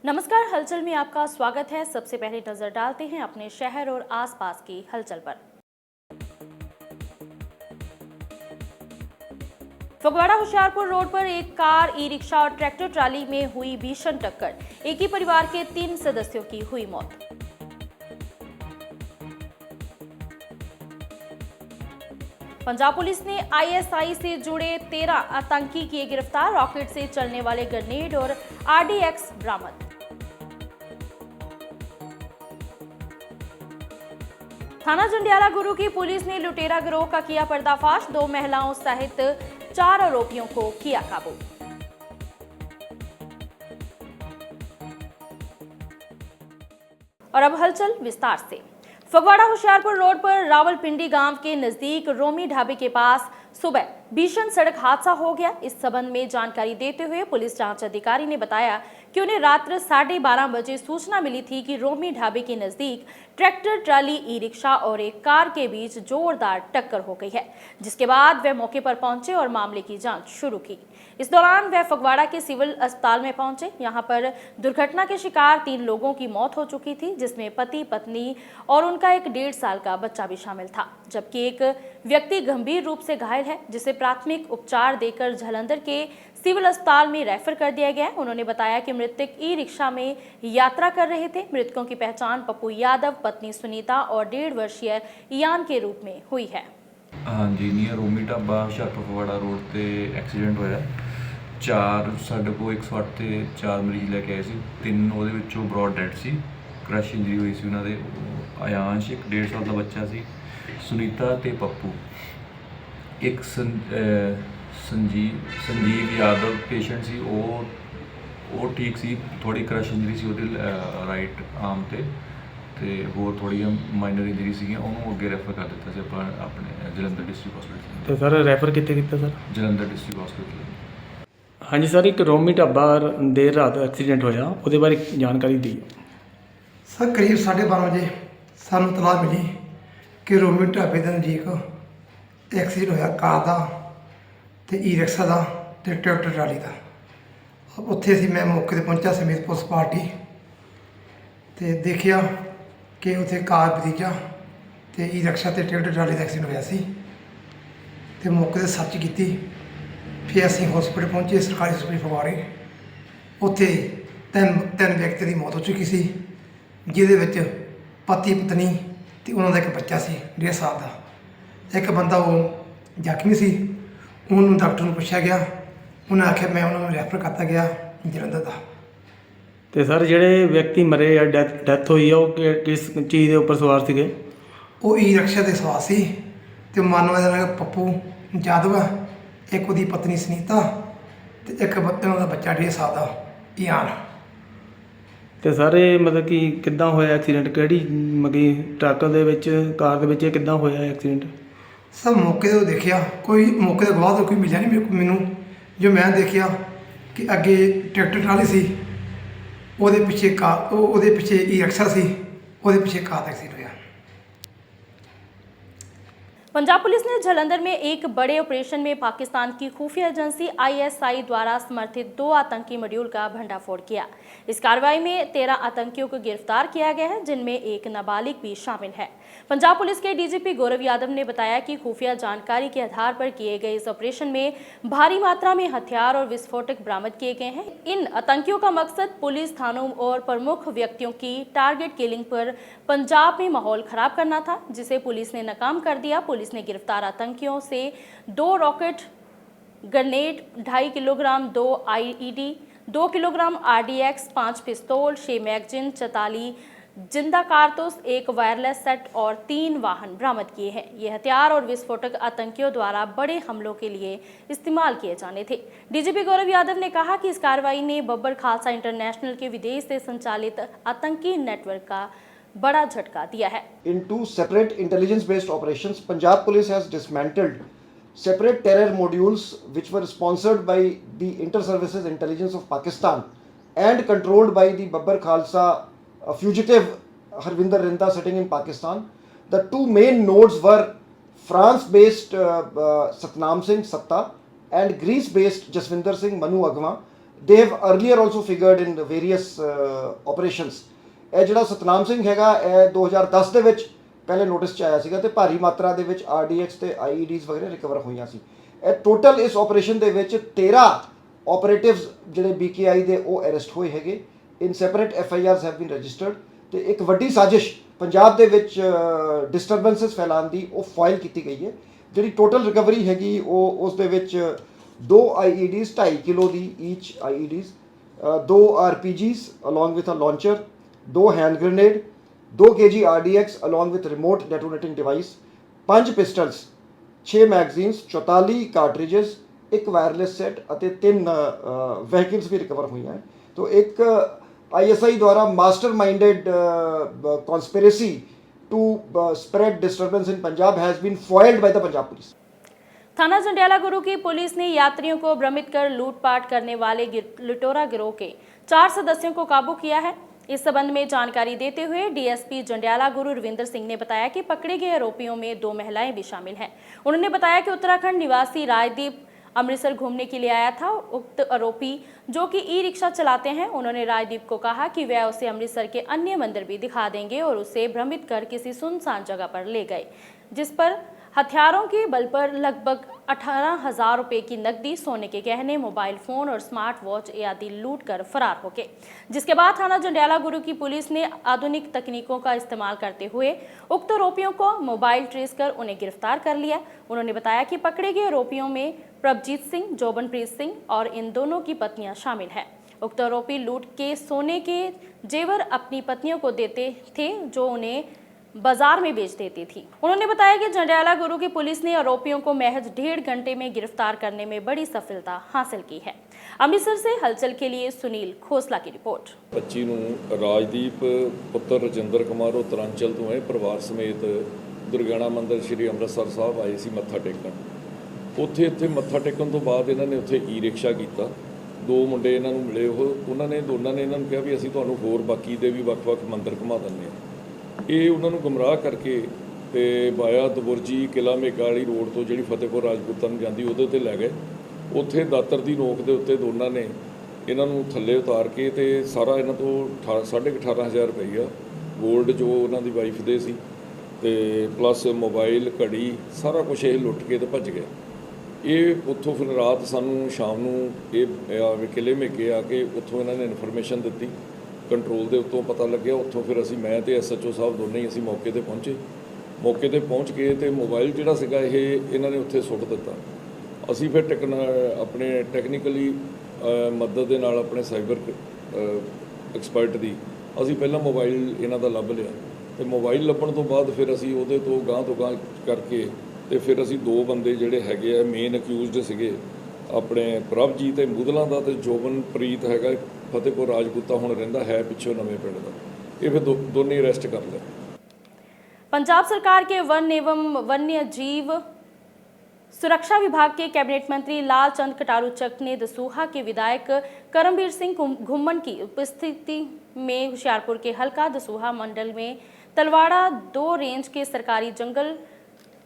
नमस्कार, हलचल में आपका स्वागत है। सबसे पहले नजर डालते हैं अपने शहर और आसपास की हलचल पर। फगवाड़ा होशियारपुर रोड पर एक कार, ई रिक्शा और ट्रैक्टर ट्राली में हुई भीषण टक्कर। एक ही परिवार के 3 सदस्यों की हुई मौत। पंजाब पुलिस ने आईएसआई से जुड़े 13 आतंकी किए गिरफ्तार। रॉकेट से चलने वाले ग्रेनेड और आरडीएक्स बरामद। थाना जंडियाला गुरु की पुलिस ने लुटेरा गिरोह का किया पर्दाफाश। 2 महिलाओं सहित 4 आरोपियों को किया काबू। और अब हलचल विस्तार से। फगवाड़ा होशियारपुर रोड पर रावलपिंडी गांव के नजदीक रोमी ढाबे के पास सुबह भीषण सड़क हादसा हो गया। इस संबंध में जानकारी देते हुए पुलिस जांच अधिकारी ने बताया कि उन्हें रात्र 12:30 बजे सूचना मिली थी कि रोमी ढाबे के नजदीक ट्रैक्टर ट्राली, ई रिक्शा और एक कार के बीच जोरदार टक्कर हो गई है, जिसके बाद वे मौके पर पहुंचे और मामले की जांच शुरू की। इस दौरान वे फगवाड़ा के सिविल अस्पताल में पहुंचे। यहां पर दुर्घटना के शिकार 3 लोगों की मौत हो चुकी थी, जिसमें पति, पत्नी और उनका एक 1.5 साल का बच्चा भी शामिल था, जबकि एक व्यक्ति गंभीर रूप से घायल है, जिसे प्राथमिक उपचार देकर जालंधर के सिविल अस्पताल में रेफर कर दिया गया। उन्होंने बताया कि मृतक ई रिक्शा में यात्रा कर रहे थे। मृतकों की पहचान पप्पू यादव, पत्नी सुनीता और 1.5 वर्षीय इयान के रूप में हुई है। हाँ जी, नीयर रोमी ढाबा हुशियारपुर फगवाड़ा रोड ਤੇ ਐਕਸੀਡੈਂਟ ਹੋਇਆ। 4 ਸਾਡੇ ਕੋਲ 108 ਤੇ 4 ਮਰੀਜ਼ ਲੈ ਕੇ ਆਏ ਸੀ। 3 ਉਹਦੇ ਵਿੱਚੋਂ ਬ੍ਰੌਡ ਡੈਡ ਸੀ, ਕ੍ਰਸ਼ ਇੰਜਰੀ ਹੋਈ ਸੀ ਉਹਨਾਂ ਦੇ। ਆਯਾਂਸ਼ ਇੱਕ 1.5 ਸਾਲ ਦਾ ਬੱਚਾ ਸੀ, ਸੁਨੀਤਾ ਤੇ ਪੱਪੂ। ਇੱਕ ਸੰਜੀਵ ਯਾਦਵ ਪੇਸ਼ੈਂਟ ਸੀ, ਉਹ ਠੀਕ ਸੀ, ਥੋੜੀ ਕ੍ਰਸ਼ ਇੰਜਰੀ ਸੀ ਉਹਦੇ ਰਾਈਟ ਆਰਮ ਤੇ ਹੋਰ ਥੋੜ੍ਹੀਆਂ ਮਾਈਨਰ ਇੰਜਰੀ ਸੀਗੀਆਂ। ਉਹਨੂੰ ਅੱਗੇ ਰੈਫਰ ਕਰ ਦਿੱਤਾ ਸੀ ਆਪਾਂ ਆਪਣੇ ਜਲੰਧਰ ਡਿਸਟ੍ਰਿਕਟ ਹਸਪੀਟਲ। ਤੇ ਸਰ ਰੈਫਰ ਕਿੱਥੇ ਕੀਤਾ ਸਰ? Jalandhar district hospital. ਹਾਂਜੀ ਸਰ, ਇੱਕ ਰੋਮੀ ਢਾਬਾ ਦੇਰ ਰਾਤ ਐਕਸੀਡੈਂਟ ਹੋਇਆ, ਉਹਦੇ ਬਾਰੇ ਜਾਣਕਾਰੀ ਦਿਓ। ਸਰ ਕਰੀਬ 12:30 ਵਜੇ ਸਾਨੂੰ ਇਤਲਾਹ ਮਿਲੀ ਕਿ ਰੋਮੀ ਢਾਬੇ ਦੇ ਨਜ਼ਦੀਕ ਐਕਸੀਡੈਂਟ ਹੋਇਆ, ਕਾਰ ਦਾ ਤੇ ਈ ਰਿਕਸ਼ਾ ਦਾ ਤੇ ਟਰੈਕਟਰ ਟਰਾਲੀ ਦਾ। ਉੱਥੇ ਅਸੀਂ ਮੈਂ ਮੌਕੇ 'ਤੇ ਪਹੁੰਚਿਆ ਸਮੇਤ ਪੁਲਿਸ ਪਾਰਟੀ ਤੇ ਦੇਖਿਆ ਕਿ ਉੱਥੇ ਕਾਰ, ਭਤੀਜਾ ਤੇ ਈ ਰਿਕਸ਼ਾ ਤੇ ਟਰੈਕਟਰ ਟਰਾਲੀ ਦਾ ਐਕਸੀਡੈਂਟ ਹੋਇਆ ਸੀ ਤੇ ਮੌਕੇ 'ਤੇ ਸਰਚ ਕੀਤੀ। ਫਿਰ ਅਸੀਂ ਹਸਪੀਟਲ ਪਹੁੰਚੇ, ਸਰਕਾਰੀ ਹਸਪਤਾਲ ਫਗਵਾੜੇ। ਉੱਥੇ ਤਿੰਨ ਵਿਅਕਤੀ ਦੀ ਮੌਤ ਹੋ ਚੁੱਕੀ ਸੀ, ਜਿਹਦੇ ਵਿੱਚ ਪਤੀ, ਪਤਨੀ ਤੇ ਉਹਨਾਂ ਦਾ ਇੱਕ ਬੱਚਾ ਸੀ 1.5 ਸਾਲ ਦਾ। ਇੱਕ ਬੰਦਾ ਉਹ ਜ਼ਖਮੀ ਸੀ, ਉਹਨੂੰ ਡਾਕਟਰ ਨੂੰ ਪੁੱਛਿਆ ਗਿਆ, ਉਹਨੇ ਆਖਿਆ ਮੈਂ ਉਹਨਾਂ ਨੂੰ ਰੈਫਰ ਕਰਤਾ ਗਿਆ ਜਲੰਧਰ ਦਾ। ਤੇ ਸਰ ਜਿਹੜੇ ਵਿਅਕਤੀ ਮਰੇ ਜਾਂ ਡੈਥ ਹੋਈ ਆ, ਉਹ ਕਿਸ ਚੀਜ਼ ਦੇ ਉੱਪਰ ਸਵਾਰ ਸੀਗੇ? ਉਹ ਈ ਰਿਕਸ਼ਾ ਦੇ ਸਵਾਰ ਸੀ ਤੇ ਮਾਨਵ ਦਾ ਨਾਮ ਪੱਪੂ ਯਾਦਵ ਹੈ, ਇੱਕ ਉਹਦੀ ਪਤਨੀ ਸੁਨੀਤਾ ਤੇ ਇੱਕ ਉਹਨਾਂ ਦਾ ਬੱਚਾ 1.5 ਸਾਲ ਦਾ ਇਆਨ। ਤੇ ਸਰ ਇਹ ਮਤਲਬ ਕਿ ਕਿੱਦਾਂ ਹੋਇਆ ਐਕਸੀਡੈਂਟ? ਕਿਹੜੀ ਮਤਲਬ ਟਰੱਕ ਦੇ ਵਿੱਚ, ਕਾਰ ਦੇ ਵਿੱਚ, ਇਹ ਕਿੱਦਾਂ ਹੋਇਆ ਐਕਸੀਡੈਂਟ? ਸਭ ਮੌਕੇ 'ਤੇ ਦੇਖਿਆ, ਕੋਈ ਮੌਕੇ 'ਤੇ ਗਵਾਹ ਤਾਂ ਕੋਈ ਮਿਲਿਆ ਨਹੀਂ ਮੈਨੂੰ। ਜੋ ਮੈਂ ਦੇਖਿਆ ਕਿ ਅੱਗੇ ਟਰੈਕਟਰ ਟਰਾਲੀ ਸੀ, ਉਹਦੇ ਪਿੱਛੇ ਕਾਰ, ਉਹਦੇ ਪਿੱਛੇ ਈ ਰਿਕਸ਼ਾ ਸੀ, ਉਹਦੇ ਪਿੱਛੇ ਕਾਰ ਦਾ ਐਕਸੀਡੈਂਟ ਹੋਇਆ। पंजाब पुलिस ने जालंधर में एक बड़े ऑपरेशन में पाकिस्तान की खुफिया एजेंसी आईएसआई द्वारा समर्थित 2 आतंकी मॉड्यूल का भंडाफोड़ किया। इस कार्रवाई में 13 आतंकियों को गिरफ्तार किया गया है, जिनमें एक नाबालिग भी शामिल है। पंजाब पुलिस के डीजीपी गौरव यादव ने बताया कि खुफिया जानकारी के आधार पर किए गए इस ऑपरेशन में भारी मात्रा में हथियार और विस्फोटक बरामद किए गए हैं। इन आतंकियों का मकसद पुलिस थानों और प्रमुख व्यक्तियों की टारगेट किलिंग पर पंजाब में माहौल खराब करना था, जिसे पुलिस ने नाकाम कर दिया। पुलिस ने गिरफ्तार आतंकियों से 2 rocket grenade, 2.5 kilogram 2 IED, 2 kilogram RDX, 5 पिस्तौल, 6 मैगजीन, 44 जिंदा कारतूस, 1 वायरलेस सेट और 3 वाहन बरामद किए हैं। ये हथियार और विस्फोटक आतंकियों द्वारा बड़े हमलों के लिए इस्तेमाल किए जाने थे। डीजीपी गौरव यादव ने कहा कि इस कार्रवाई ने बब्बर खालसा इंटरनेशनल के विदेश से संचालित आतंकी नेटवर्क का बड़ा झटका दिया है। In 2 separate intelligence-based operations, Punjab Police has dismantled separate terror modules which were sponsored by the Inter-Services Intelligence of Pakistan and controlled by the Babbar Khalsa fugitive Harvinder Rinda sitting in Pakistan. The 2 main nodes were France-based Satnam Singh Satta and Greece-based Jaswinder Singh Manu Agwa. they have earlier also figured in various operations. ਇਹ ਜਿਹੜਾ ਸਤਨਾਮ ਸਿੰਘ ਹੈਗਾ ਇਹ 2010 ਦੇ ਵਿੱਚ ਪਹਿਲੇ notice 'ਚ ਆਇਆ ਸੀਗਾ ਤੇ ਭਾਰੀ ਮਾਤਰਾ ਦੇ ਵਿੱਚ RDX ਤੇ IEDs ਵਗੈਰਾ ਰਿਕਵਰ ਹੋਈਆਂ ਸੀ। ਇਹ ਟੋਟਲ ਇਸ ਆਪਰੇਸ਼ਨ ਦੇ ਵਿੱਚ 13 ਆਪਰੇਟਿਵਸ ਜਿਹੜੇ BKI ਦੇ ਉਹ ਅਰੈਸਟ ਹੋਏ ਹੈਗੇ। In separate FIRs have been registered ਤੇ ਇੱਕ ਵੱਡੀ ਸਾਜ਼ਿਸ਼ ਪੰਜਾਬ ਦੇ ਵਿੱਚ ਡਿਸਟਰਬੈਂਸਸ ਫੈਲਾਉਣ ਦੀ ਉਹ ਫਾਈਲ ਕੀਤੀ ਗਈ ਹੈ। ਜਿਹੜੀ ਟੋਟਲ ਰਿਕਵਰੀ ਹੈਗੀ ਉਹ ਉਸ ਦੇ ਵਿੱਚ 2 IEDs 2.5 kilo the ਈਚ IEDs, 2 RPGs along with a launcher, 2 hand grenade, 2 kg RDX along with remote detonating device, 5 pistols, 6 magazines, 44 cartridges, ਇੱਕ ਵਾਇਰਲੈਸ ਸੈੱਟ ਅਤੇ 3 ਵਹੀਕਲਸ ਵੀ ਰਿਕਵਰ ਹੋਈਆਂ ਹੈ। तो एक ISI द्वारा master minded conspiracy to spread disturbance in Punjab has been foiled by the Punjab police. थाना जंडियाला गुरु की police ने यात्रियों को भ्रमित कर लूटपाट करने वाले लुटेरा गिरोह के 4 सदस्यों को काबू किया है। इस संबंध में जानकारी देते हुए DSP जंडियाला गुरु रविंदर सिंह ने बताया कि पकड़े गए आरोपियों में 2 महिलाएं भी शामिल हैं। उन्होंने बताया कि उत्तराखंड निवासी राजदीप अमृतसर घूमने के लिए आया था। उक्त आरोपी जो कि ई-रिक्शा चलाते हैं, उन्होंने राजदीप को कहा कि वह उसे अमृतसर के अन्य मंदिर भी दिखा देंगे और उसे भ्रमित कर किसी सुनसान जगह पर ले गए, जिस पर हथियारों के बल पर लगभग 18,000 रुपये की नकदी, सोने के गहने, मोबाइल फ़ोन और स्मार्ट वॉच आदि लूट कर फरार हो गए। जिसके बाद थाना जंडियाला गुरु की पुलिस ने आधुनिक तकनीकों का इस्तेमाल करते हुए उक्त आरोपियों को मोबाइल ट्रेस कर उन्हें गिरफ्तार कर लिया। उन्होंने बताया कि पकड़े गए आरोपियों में प्रभजीत सिंह, जोबनप्रीत सिंह और इन दोनों की पत्नियां शामिल हैं। उक्त आरोपी लूट के सोने के जेवर अपनी पत्नियों को देते थे जो उन्हें बाजार में बेच देती थी। उन्होंने बताया कि जंडियाला गुरु की पुलिस ने आरोपियों को महज 1.5 घंटे में गिरफ्तार करने में बड़ी सफलता हासिल की है। अमृतसर से हलचल के लिए सुनील खोसला की रिपोर्ट। 25 ਨੂੰ ਰਾਜਦੀਪ ਪੁੱਤਰ ਰਜਿੰਦਰ ਕੁਮਾਰ ਉਤਰਾਂਚਲ ਤੋਂ ਇਹ ਪਰਿਵਾਰ ਸਮੇਤ ਦੁਰਗਿਆਣਾ ਮੰਦਿਰ ਸ਼੍ਰੀ ਅੰਮ੍ਰਿਤਸਰ ਸਾਹਿਬ ਆਏ ਸੀ ਮੱਥਾ ਟੇਕਣ। ਉੱਥੇ ਮੱਥਾ ਟੇਕਣ ਤੋਂ ਬਾਅਦ ਇਹਨਾਂ ਨੇ ਉੱਥੇ ਈ-ਰਿਕਸ਼ਾ ਕੀਤਾ। 2 ਮੁੰਡੇ ਇਹਨਾਂ ਨੂੰ ਮਿਲੇ, ਉਹਨਾਂ ਨੇ ਦੋਨਾਂ ਨੇ ਇਹਨਾਂ ਨੂੰ ਕਿਹਾ ਵੀ ਅਸੀਂ ਤੁਹਾਨੂੰ ਹੋਰ ਬਾਕੀ ਦੇ ਵੀ ਵੱਖ-ਵੱਖ ਮੰਦਿਰ ਘੁਮਾ ਦਿੰਦੇ ਹਾਂ। ਇਹ ਉਹਨਾਂ ਨੂੰ ਗੁੰਮਰਾਹ ਕਰਕੇ ਤੇ ਬਾਇਆ ਦਬੁਰਜੀ ਕਿਲਾ ਮੇਗਾ ਵਾਲੀ ਰੋਡ ਤੋਂ ਜਿਹੜੀ ਫਤਿਹਪੁਰ ਰਾਜਪੂਤਾਂ ਨੂੰ ਜਾਂਦੀ ਉਹਦੇ 'ਤੇ ਲੈ ਗਏ। ਉੱਥੇ ਦਾਤਰ ਦੀ ਨੋਕ ਦੇ ਉੱਤੇ ਦੋਨਾਂ ਨੇ ਇਹਨਾਂ ਨੂੰ ਥੱਲੇ ਉਤਾਰ ਕੇ ਤੇ ਸਾਰਾ ਇਹਨਾਂ ਤੋਂ 18,500 ਰੁਪਈਆ ਗੋਲਡ ਜੋ ਉਹਨਾਂ ਦੀ ਵਾਈਫ ਦੇ ਸੀ ਤੇ ਪਲੱਸ ਮੋਬਾਈਲ, ਘੜੀ, ਸਾਰਾ ਕੁਝ ਇਹ ਲੁੱਟ ਕੇ ਤੇ ਭੱਜ ਗਏ। ਇਹ ਉੱਥੋਂ ਫਿਰ ਰਾਤ ਸਾਨੂੰ ਸ਼ਾਮ ਨੂੰ ਇਹ ਕਿਲੇ ਮੇਗੇ ਆ ਕੇ ਉੱਥੋਂ ਇਹਨਾਂ ਨੇ ਇਨਫੋਰਮੇਸ਼ਨ ਦਿੱਤੀ, ਕੰਟਰੋਲ ਦੇ ਉੱਤੋਂ ਪਤਾ ਲੱਗਿਆ। ਉੱਥੋਂ ਫਿਰ ਅਸੀਂ ਮੈਂ ਤੇ SHO ਸਾਹਿਬ ਦੋਨੇ ਹੀ ਅਸੀਂ ਮੌਕੇ ਤੇ ਪਹੁੰਚੇ। ਮੌਕੇ ਤੇ ਪਹੁੰਚ ਕੇ ਤੇ ਮੋਬਾਈਲ ਜਿਹੜਾ ਸੀਗਾ ਇਹ ਇਹਨਾਂ ਨੇ ਉੱਥੇ ਸੁੱਟ ਦਿੱਤਾ। ਅਸੀਂ ਫਿਰ ਆਪਣੇ ਟੈਕਨੀਕਲੀ ਮਦਦ ਦੇ ਨਾਲ ਆਪਣੇ ਸਾਈਬਰ ਐਕਸਪਰਟ ਦੀ ਅਸੀਂ ਪਹਿਲਾਂ ਮੋਬਾਈਲ ਇਹਨਾਂ ਦਾ ਲੱਭ ਲਿਆ ਤੇ ਮੋਬਾਈਲ ਲੱਭਣ ਤੋਂ ਬਾਅਦ ਫਿਰ ਅਸੀਂ ਉਹਦੇ ਤੋਂ ਗਾਂਹ ਤੋਂ ਗਾਂਹ ਕਰਕੇ ਤੇ ਫਿਰ ਅਸੀਂ 2 ਬੰਦੇ ਜਿਹੜੇ ਹੈਗੇ ਆ ਮੇਨ ਅਕਿਊਜ਼ਡ ਸੀਗੇ ਆਪਣੇ ਪ੍ਰਭਜੀਤ ਤੇ ਮੁਦਲਾਂ ਦਾ ਤੇ ਜੋਬਨਪ੍ਰੀਤ ਹੈਗਾ ਫਤਿਹਪੁਰ ਰਾਜਪੂਤਾ ਹੁਣ ਰਹਿੰਦਾ ਹੈ ਪਿੱਛੋਂ ਨਵੇਂ ਪਿੰਡ ਦਾ। ਇਹ ਫਿਰ ਦੋਨੇ ਅਰੈਸਟ कर लिया। पंजाब सरकार के वन एवं वन्य जीव सुरक्षा विभाग के कैबिनेट मंत्री लाल चंद कटारूचक ने दसूहा के विधायक करमबीर सिंह घुम्मन की उपस्थिति में होशियारपुर के हल्का दसूहा मंडल में तलवाड़ा 2 रेंज के सरकारी जंगल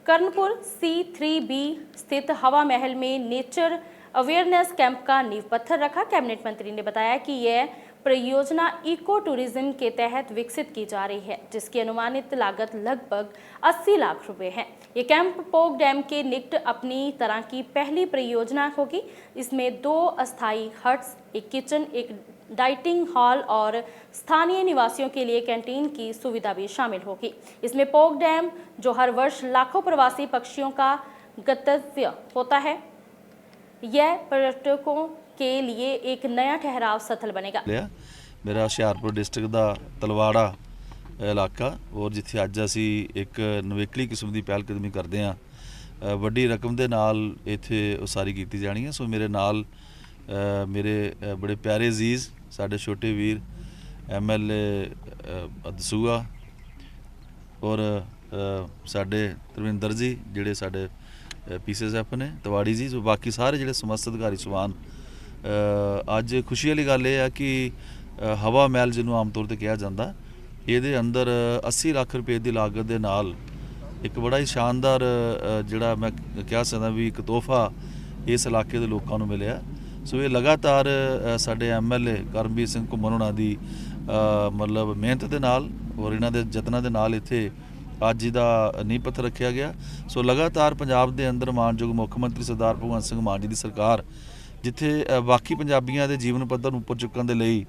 कर्णपुर C3B स्थित हवा महल में नेचर अवेयरनेस कैंप का नींव पत्थर रखा। कैबिनेट मंत्री ने बताया कि यह परियोजना इको टूरिज्म के तहत विकसित की जा रही है, जिसकी अनुमानित लागत लगभग 80 लाख रुपए है। ये कैंप पोक डैम के निकट अपनी तरह की पहली परियोजना होगी। इसमें 2 अस्थायी हट्स, एक किचन, एक डाइटिंग हॉल और स्थानीय निवासियों के लिए कैंटीन की सुविधा भी शामिल होगी। इसमें पोक डैम जो हर वर्ष लाखों प्रवासी पक्षियों का गंतव्य होता है, यह पर्यटकों के लिए एक नया ठहराव स्थल बनेगा। मेरा हुशियारपुर डिस्ट्रिक्ट का तलवाड़ा इलाका और जिथे अज असी एक नवेकली किस्म की पहलकदमी करते हैं, वड्डी रकम के नाल इत्थे उसारी की जानी है। सो मेरे नाल मेरे बड़े प्यारे अजीज़ साडे छोटे वीर MLA दसूहा और साडे तरविंदर जी जिहड़े साडे PCSF ने तवाड़ी जी, सो बाकी सारे जिहड़े समस्त अधिकारी सवान। अज खुशी वाली गल यह है कि हवा महल जिन्होंने आम तौर पर कहा जाता, ये अंदर 80 लाख रुपये की लागत के नाल एक बड़ा ही शानदार जिहड़ा मैं कह सकदा भी एक तोहफा इस इलाके के लोगों को मिले। ਸੋ ਇਹ ਲਗਾਤਾਰ ਸਾਡੇ MLA ਕਰਮਵੀਰ ਸਿੰਘ ਘੁੰਮਣ ਹੋਣਾ ਦੀ ਮਤਲਬ ਮਿਹਨਤ ਦੇ ਨਾਲ ਔਰ ਇਹਨਾਂ ਦੇ ਯਤਨਾਂ ਦੇ ਨਾਲ ਇੱਥੇ ਅੱਜ ਇਹਦਾ ਨੀਂਹ ਪੱਥਰ ਰੱਖਿਆ ਗਿਆ। ਸੋ ਲਗਾਤਾਰ ਪੰਜਾਬ ਦੇ ਅੰਦਰ ਮਾਨਯੋਗ ਮੁੱਖ ਮੰਤਰੀ ਸਰਦਾਰ ਭਗਵੰਤ ਸਿੰਘ ਮਾਨ ਜੀ ਦੀ ਸਰਕਾਰ ਜਿੱਥੇ ਬਾਕੀ ਪੰਜਾਬੀਆਂ ਦੇ ਜੀਵਨ ਪੱਧਰ ਨੂੰ ਉੱਪਰ ਚੁੱਕਣ ਦੇ ਲਈ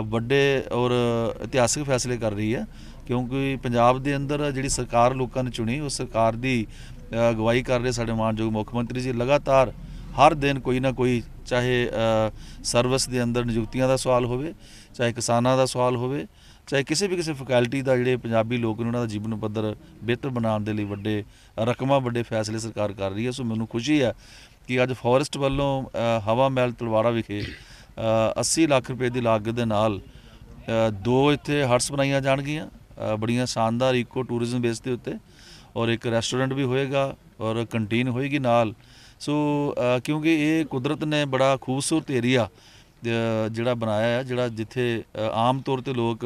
ਵੱਡੇ ਔਰ ਇਤਿਹਾਸਕ ਫੈਸਲੇ ਕਰ ਰਹੀ ਹੈ, ਕਿਉਂਕਿ ਪੰਜਾਬ ਦੇ ਅੰਦਰ ਜਿਹੜੀ ਸਰਕਾਰ ਲੋਕਾਂ ਨੇ ਚੁਣੀ ਉਸ ਸਰਕਾਰ ਦੀ ਅਗਵਾਈ ਕਰ ਰਹੇ ਸਾਡੇ ਮਾਨਯੋਗ ਮੁੱਖ ਮੰਤਰੀ ਜੀ ਲਗਾਤਾਰ ਹਰ ਦਿਨ ਕੋਈ ਨਾ ਕੋਈ, ਚਾਹੇ ਸਰਵਿਸ ਦੇ ਅੰਦਰ ਨਿਯੁਕਤੀਆਂ ਦਾ ਸਵਾਲ ਹੋਵੇ, ਚਾਹੇ ਕਿਸਾਨਾਂ ਦਾ ਸਵਾਲ ਹੋਵੇ, ਚਾਹੇ ਕਿਸੇ ਫੈਕਲਟੀ ਦਾ ਜਿਹੜੇ ਪੰਜਾਬੀ ਲੋਕ ਨੇ ਉਹਨਾਂ ਦਾ ਜੀਵਨ ਪੱਧਰ ਬਿਹਤਰ ਬਣਾਉਣ ਦੇ ਲਈ ਵੱਡੇ ਰਕਮਾਂ ਵੱਡੇ ਫੈਸਲੇ ਸਰਕਾਰ ਕਰ ਰਹੀ ਹੈ। ਸੋ ਮੈਨੂੰ ਖੁਸ਼ੀ ਹੈ ਕਿ ਅੱਜ ਫੋਰੈਸਟ ਵੱਲੋਂ ਹਵਾ ਮਹਿਲ ਤਲਵਾੜਾ ਵਿਖੇ 80 ਲੱਖ ਰੁਪਏ ਦੀ ਲਾਗਤ ਦੇ ਨਾਲ 2 ਇੱਥੇ ਹਟਸ ਬਣਾਈਆਂ ਜਾਣਗੀਆਂ, ਬੜੀਆਂ ਸ਼ਾਨਦਾਰ ਇਕੋ ਟੂਰਿਜ਼ਮ ਬੇਸ ਦੇ ਉੱਤੇ, ਔਰ ਇੱਕ ਰੈਸਟੋਰੈਂਟ ਵੀ ਹੋਏਗਾ ਔਰ ਕੰਟੀਨ ਹੋਏਗੀ ਨਾਲ। ਸੋ ਕਿਉਂਕਿ ਇਹ ਕੁਦਰਤ ਨੇ ਬੜਾ ਖੂਬਸੂਰਤ ਏਰੀਆ ਜਿਹੜਾ ਬਣਾਇਆ ਹੈ, ਜਿਹੜਾ ਜਿੱਥੇ ਆਮ ਤੌਰ 'ਤੇ ਲੋਕ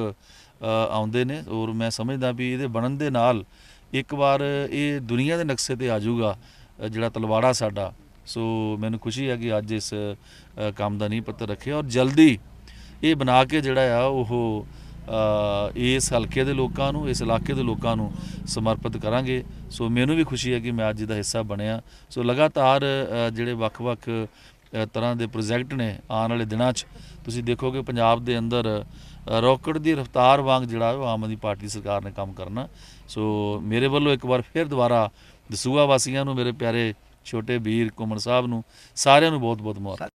ਆਉਂਦੇ ਨੇ, ਔਰ ਮੈਂ ਸਮਝਦਾ ਵੀ ਇਹਦੇ ਬਣਨ ਦੇ ਨਾਲ ਇੱਕ ਵਾਰ ਇਹ ਦੁਨੀਆ ਦੇ ਨਕਸ਼ੇ 'ਤੇ ਆ ਜਾਊਗਾ ਜਿਹੜਾ ਤਲਵਾੜਾ ਸਾਡਾ। ਸੋ ਮੈਨੂੰ ਖੁਸ਼ੀ ਹੈ ਕਿ ਅੱਜ ਇਸ ਕੰਮ ਦਾ ਨੀਂਹ ਪੱਥਰ ਰੱਖਿਆ ਔਰ ਜਲਦੀ ਇਹ ਬਣਾ ਕੇ ਜਿਹੜਾ ਆ ਉਹ ਇਸ ਹਲਕੇ ਦੇ ਲੋਕਾਂ ਨੂੰ, ਇਸ ਇਲਾਕੇ ਦੇ ਲੋਕਾਂ ਨੂੰ ਸਮਰਪਿਤ ਕਰਾਂਗੇ। ਸੋ ਮੈਨੂੰ ਵੀ ਖੁਸ਼ੀ ਹੈ ਕਿ ਮੈਂ ਅੱਜ ਦਾ ਹਿੱਸਾ ਬਣਿਆ। ਸੋ ਲਗਾਤਾਰ ਜਿਹੜੇ ਵੱਖ-ਵੱਖ ਤਰ੍ਹਾਂ ਦੇ ਪ੍ਰੋਜੈਕਟ ਨੇ ਆਉਣ ਵਾਲੇ ਦਿਨਾਂ 'ਚ ਤੁਸੀਂ ਦੇਖੋਗੇ ਪੰਜਾਬ ਦੇ ਅੰਦਰ ਰੌਕਟ ਦੀ ਰਫ਼ਤਾਰ ਵਾਂਗ ਜਿਹੜਾ ਉਹ ਆਮ ਆਦਮੀ ਪਾਰਟੀ ਸਰਕਾਰ ਨੇ ਕੰਮ ਕਰਨਾ। ਸੋ ਮੇਰੇ ਵੱਲੋਂ ਇੱਕ ਵਾਰ ਫਿਰ ਦੁਬਾਰਾ ਦਸੂਹਾ ਵਾਸੀਆਂ ਨੂੰ, ਮੇਰੇ ਪਿਆਰੇ छोटे वीर घुमन साहब नूं सारिਆਂ ਨੂੰ बहुत बहुत मुबारक।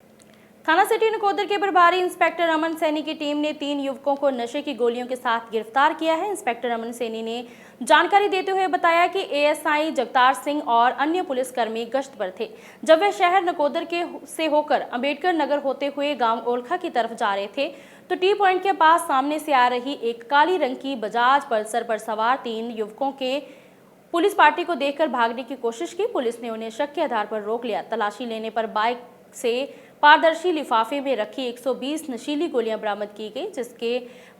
थाना सिटी नकोदर के प्रभारी इंस्पेक्टर अमन सैनी की टीम ने 3 युवकों को नशे की गोलियों के साथ गिरफ्तार किया है। इंस्पेक्टर अमन सैनी ने जानकारी देते हुए बताया कि ASI जगतार सिंह और अन्य पुलिसकर्मी गश्त पर थे जब वे शहर नकोदर के से होकर अंबेडकर नगर होते हुए गांव ओलखा की तरफ जा रहे थे तो टी पॉइंट के पास सामने से आ रही एक काली रंग की बजाज पल्सर पर सवार 3 युवकों के पुलिस पार्टी को देखकर भागने की कोशिश की। पुलिस ने उन्हें शक के आधार पर रोक लिया। तलाशी लेने पर बाइक से पारदर्शी लिफाफे में रखी 120 नशीली गोलियां बरामद की गई, जिसके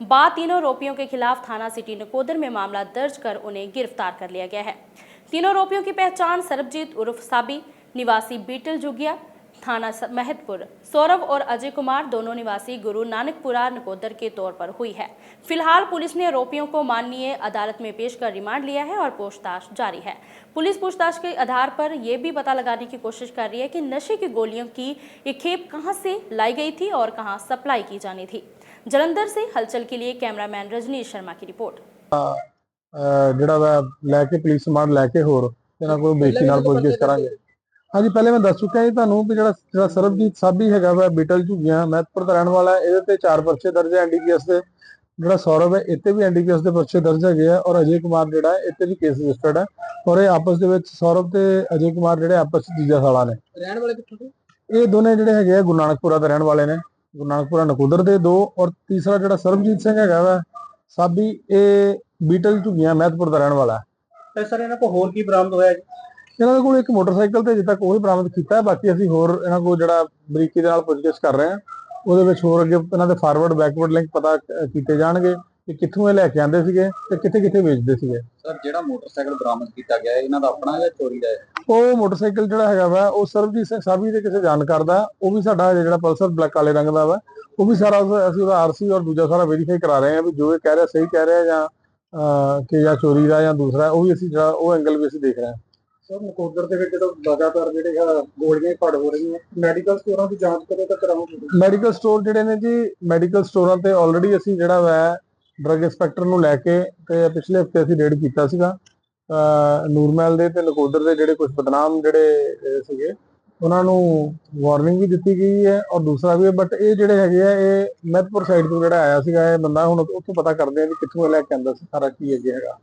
बाद तीनों आरोपियों के खिलाफ थाना सिटी नकोदर में मामला दर्ज कर उन्हें गिरफ्तार कर लिया गया है। तीनों आरोपियों की पहचान सरबजीत उर्फ साबी निवासी बीटल जुगिया थाना महतपुर, सौरभ और अजय कुमार दोनों निवासी गुरु नानकपुरा नकोदर के तौर पर हुई है। फिलहाल पुलिस ने आरोपियों को माननीय अदालत में पेश कर रिमांड लिया है और पूछताछ जारी है। पुलिस पूछताछ के आधार पर यह भी पता लगाने की कोशिश कर रही है कि नशे की गोलियों की ये खेप कहां से लाई गई थी और कहां सप्लाई की जानी थी। जलंधर से हलचल के लिए कैमरामैन रजनीश शर्मा की रिपोर्ट। ਜਿਹੜਾ ਵਾ ਲੈ ਕੇ ਪੁਲਿਸ ਸਮਾਨ ਲੈ ਕੇ ਹੋਰ ਇਹਨਾਂ ਕੋਲ ਬੇਟੀ ਨਾਲ ਪੁੱਛਗਿੱਛ ਕਰਾਂਗੇ। ਹਾਂਜੀ, ਪਹਿਲੇ ਮੈਂ ਦੱਸ ਚੁੱਕਿਆ ਜੀ ਤੁਹਾਨੂੰ ਕਿ ਜਿਹੜਾ ਸਰਬਜੀਤ ਸਾਬੀ ਹੈਗਾ ਵਾ ਬੀਟਲ ਝੁੱਗੀਆਂ ਮਹਿਤਪੁਰ ਦਾ ਰਹਿਣ ਵਾਲਾ, ਇਹਦੇ ਤੇ 4 ਪਰਚੇ ਦਰਜ ਹੈ NDPS ਦੇ। ਜਿਹੜਾ ਸੌਰਵ ਹੈ ਇੱਥੇ ਵੀ NDPS ਦੇ ਪਰਚੇ ਦਰਜ ਹੈਗੇ ਆ, ਔਰ ਅਜੇ ਕੁਮਾਰ ਜਿਹੜਾ ਇੱਥੇ ਵੀ ਕੇਸ ਰਜਿਸਟਰਡ ਹੈ। ਔਰ ਇਹ ਆਪਸ ਦੇ ਵਿੱਚ ਸੌਰਵ ਤੇ ਅਜੇ ਕੁਮਾਰ ਜਿਹੜੇ ਆਪਸ ਚ ਜੀਜਾ ਸਾਲਾ ਨੇ। ਰਹਿਣ ਵਾਲੇ ਕਿੱਥੋਂ ਦੇ? ਇਹ ਦੋਨੇ ਜਿਹੜੇ ਹੈਗੇ ਆ ਗੁਰੂ ਨਾਨਕਪੁਰਾ ਦੇ ਰਹਿਣ ਵਾਲੇ ਨੇ, ਗੁਰੂ ਨਾਨਕਪੁਰਾ ਨਕੋਦਰ ਦੇ 2, ਔਰ ਤੀਸਰਾ ਜਿਹੜਾ ਸਰਬਜੀਤ ਸਿੰਘ ਹੈਗਾ ਵਾ ਸਾਬੀ, ਇਹ ਬੀਟਲ ਝੁੱਗੀਆਂ ਮਹਿਤਪੁਰ ਦਾ ਰਹਿਣ ਵਾਲਾ ਹੈ। ਸਰ ਇਹਨਾਂ ਕੋਲ ਹੋਰ ਕੀ ਬਰਾਮਦ ਹੋਇਆ ਜੀ? ਇਹਨਾਂ ਦੇ ਕੋਲ ਇੱਕ ਮੋਟਰਸਾਈਕਲ ਤੇ ਅਜੇ ਤੱਕ ਉਹੀ ਬਰਾਮਦ ਕੀਤਾ ਹੈ। ਬਾਕੀ ਅਸੀਂ ਹੋਰ ਇਹਨਾਂ ਕੋਲ ਜਿਹੜਾ ਬਰੀਕੀ ਦੇ ਨਾਲ ਪੁੱਛਗਿੱਛ ਕਰ ਰਹੇ ਹਾਂ, ਉਹਦੇ ਵਿੱਚ ਹੋਰ ਅੱਗੇ ਇਹਨਾਂ ਦੇ ਫਾਰਵਰਡ ਬੈਕਵਰਡ ਲਿੰਕ ਪਤਾ ਕੀਤੇ ਜਾਣਗੇ ਕਿ ਕਿੱਥੋਂ ਇਹ ਲੈ ਕੇ ਆਉਂਦੇ ਸੀਗੇ ਤੇ ਕਿੱਥੇ ਵੇਚਦੇ ਸੀਗੇ। ਸਰ ਜਿਹੜਾ ਮੋਟਰਸਾਈਕਲ ਬਰਾਮਦ ਕੀਤਾ ਗਿਆ ਇਹਨਾਂ ਦਾ ਆਪਣਾ ਜਾਂ ਚੋਰੀ ਦਾ ਹੈ? ਉਹ ਮੋਟਰਸਾਈਕਲ ਜਿਹੜਾ ਹੈਗਾ ਵਾ ਉਹ ਸਰਬਜੀਤ ਸਿੰਘ ਸਾਬੀ ਦੇ ਕਿਸੇ ਜਾਣਕਾਰ ਦਾ, ਉਹ ਵੀ ਸਾਡਾ ਜਿਹੜਾ ਪਲਸਰ ਬਲੈਕ ਕਾਲੇ ਰੰਗ ਦਾ ਵਾ, ਉਹ ਵੀ ਸਾਰਾ ਅਸੀਂ ਉਹਦਾ RC ਔਰ ਦੂਜਾ ਸਾਰਾ ਵੈਰੀਫਾਈ ਕਰਾ ਰਹੇ ਹਾਂ ਵੀ ਜੋ ਇਹ ਕਹਿ ਰਿਹਾ ਸਹੀ ਕਹਿ ਰਿਹਾ ਜਾਂ ਕਿ ਜਾਂ ਚੋਰੀ ਦਾ ਜਾਂ ਦੂਸਰਾ, ਉਹ ਵੀ ਅਸੀਂ ਜਿਹੜਾ ਉਹ ਐਂਗਲ ਵੀ ਅਸੀਂ ਦੇਖ ਰਹੇ ਹਾਂ। ਸਰ ਨਕੋਦਰ ਦੇ ਵਿੱਚ ਜਦੋਂ ਲਗਾਤਾਰ ਜਿਹੜੇ ਗੋਲੀਆਂ ਫੜ ਹੋ ਰਹੀਆਂ, ਮੈਡੀਕਲ ਸਟੋਰਾਂ ਦੀ ਜਾਂਚ ਕਦੋਂ ਤੱਕ ਕਰਾਉਂਗੇ? ਮੈਡੀਕਲ ਸਟੋਰ ਜਿਹੜੇ ਨੇ ਜੀ, ਮੈਡੀਕਲ ਸਟੋਰਾਂ ਤੇ ਆਲਰੇਡੀ ਅਸੀਂ ਜਿਹੜਾ ਵਾ ਡਰੱਗ ਇੰਸਪੈਕਟਰ ਨੂੰ ਲੈ ਕੇ ਤੇ ਪਿਛਲੇ ਹਫਤੇ ਅਸੀਂ ਰੇਡ ਕੀਤਾ ਸੀਗਾ। ਨੂਰਮਹਿਲ ਦੇ ਤੇ ਨਕੋਦਰ ਦੇ ਜਿਹੜੇ ਕੁਝ ਬਦਨਾਮ ਜਿਹੜੇ ਸੀਗੇ ਉਹਨਾਂ ਨੂੰ ਵਾਰਨਿੰਗ ਵੀ ਦਿੱਤੀ ਗਈ ਹੈ ਔਰ ਦੂਸਰਾ ਵੀ, ਬਟ ਇਹ ਜਿਹੜੇ ਹੈਗੇ ਆ ਇਹ ਮਹਿਤਪੁਰ ਸਾਈਡ ਤੋਂ ਜਿਹੜਾ ਆਇਆ ਸੀਗਾ ਇਹ ਬੰਦਾ, ਹੁਣ ਉੱਥੋਂ ਪਤਾ ਕਰਦੇ ਆ ਵੀ ਕਿੱਥੋਂ ਲੈ ਕੇ ਆਉਂਦਾ ਸੀ, ਸਾਰਾ ਕੀ ਅੱਗੇ ਹੈਗਾ।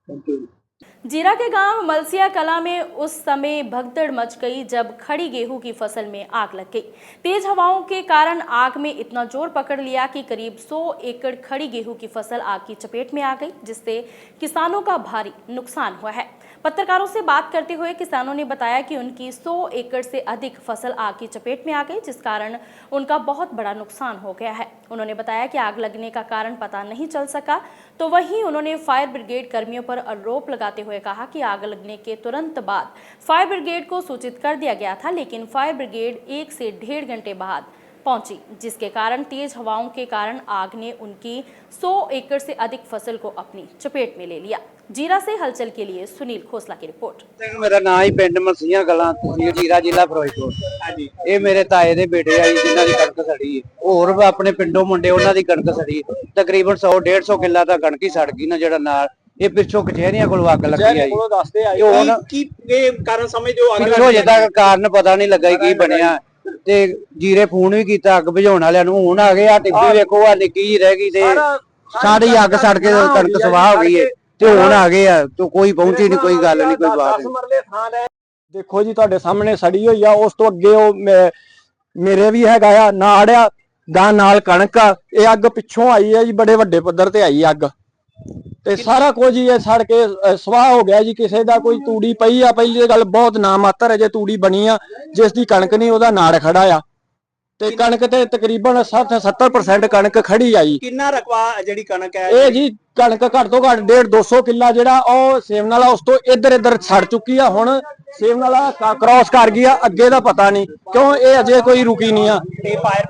Thank you. जीरा के गांव मलसिया कला में उस समय भगदड़ मच गई जब खड़ी गेहूं की फसल में आग लग गई। तेज हवाओं के कारण आग में इतना जोर पकड़ लिया कि करीब 100 एकड़ खड़ी गेहूं की फसल आग की चपेट में आ गई, जिससे किसानों का भारी नुकसान हुआ है। पत्रकारों से बात करते हुए किसानों ने बताया कि उनकी 100 एकड़ से अधिक फसल आग की चपेट में आ गई, जिस कारण उनका बहुत बड़ा नुकसान हो गया है। उन्होंने बताया कि आग लगने का कारण पता नहीं चल सका, तो वहीं उन्होंने फायर ब्रिगेड कर्मियों पर आरोप लगाते हुए कहा कि आग लगने के तुरंत बाद फायर ब्रिगेड को सूचित कर दिया गया था, लेकिन फायर ब्रिगेड 1 से 1.5 घंटे बाद पहुंची, जिसके कारण तेज हवाओं के कारण आग ने उनकी 100 एकड़ से अधिक फसल को अपनी चपेट में ले लिया। जीरा से हलचल के लिए सुनील खोसला की रिपोर्ट। मेरा नाम ही पिंड मसीहा गलां तहसील जीरा जिला फिरोजपुर। ये मेरे ताए दे बेटे आई जिन्हां दी कणक सड़ी है, होर अपने पिंडों मुंडे उन्हां दी कणक सड़ी है। तकरीबन 100-150 किला तां कणक ही सड़ गई ना, जेड़ा नाल ये पिछों कचहरियां कोल अग लगी आई। पिछों अजे तक कारण पता नहीं लगा की बनया। ते जीरे फोन भी कीता अग बुझाउण वालियां नूं, हुण आ गए। आ टिब्बी वेखो आ निक्की जी रह गई ते सारी अग सड़ के कणक सवाह हो गई है। ਤੇ ਹੁਣ ਆ ਗਏ ਆ तो ਕੋਈ ਪਹੁੰਚੀ ਨਹੀਂ, ਕੋਈ ਗੱਲ ਨਹੀਂ, ਕੋਈ ਬਾਤ ਨਹੀਂ। ਦੇਖੋ ਜੀ ਤੁਹਾਡੇ ਸਾਹਮਣੇ ਸੜੀ ਹੋਈ ਆ। ਉਸ ਤੋਂ ਅੱਗੇ ਉਹ ਮੇਰੇ ਵੀ ਹੈਗਾ ਆ ਨਾੜ ਆ ਗਾਂ ਨਾਲ ਕਣਕ ਆ। ਇਹ ਅੱਗ ਪਿੱਛੋਂ ਆਈ ਹੈ ਜੀ, ਬੜੇ ਵੱਡੇ ਪੱਧਰ ਤੇ ਆਈ ਅੱਗ ਤੇ ਸਾਰਾ ਕੁਝ ਹੀ ਇਹ ਸੜ ਕੇ ਸਵਾਹ ਹੋ ਗਿਆ ਜੀ। ਕਿਸੇ ਦਾ ਕੋਈ ਤੂੜੀ ਪਈ ਆ, ਪਹਿਲੀ ਗੱਲ ਬਹੁਤ ਨਾ ਮਾਤਰ ਅਜੇ ਤੂੜੀ ਬਣੀ ਆ, ਜਿਸ ਦੀ ਕਣਕ ਨਹੀਂ ਉਹਦਾ ਨਾੜ ਖੜਾ ਆ। ਤੇ ਕਣਕ ਤੇ ਤਕਰੀਬਨ 60-70% ਕਣਕ ਖੜੀ ਆਈ। ਕਿੰਨਾ ਰਕਬਾ ਜਿਹੜੀ ਕਣਕ ਹੈ ਇਹ ਜੀ ਕਣਕ ਘੱਟ ਤੋਂ ਘੱਟ 150-200 ਕਿੱਲਾ ਜਿਹੜਾ ਉਹ ਸੇਵਨਾਲਾ ਉਸ ਤੋਂ ਇੱਧਰ ਛੜ ਚੁੱਕੀ ਆ। ਹੁਣ ਸੇਵਨਾਲਾ ਕ੍ਰਾਸ ਕਰ ਗਈ ਆ, ਅੱਗੇ ਦਾ ਪਤਾ ਨਹੀਂ ਕਿਉਂ ਇਹ ਅਜੇ ਕੋਈ ਰੁਕੀ ਨਹੀਂ ਆ। ਫਾਇਰ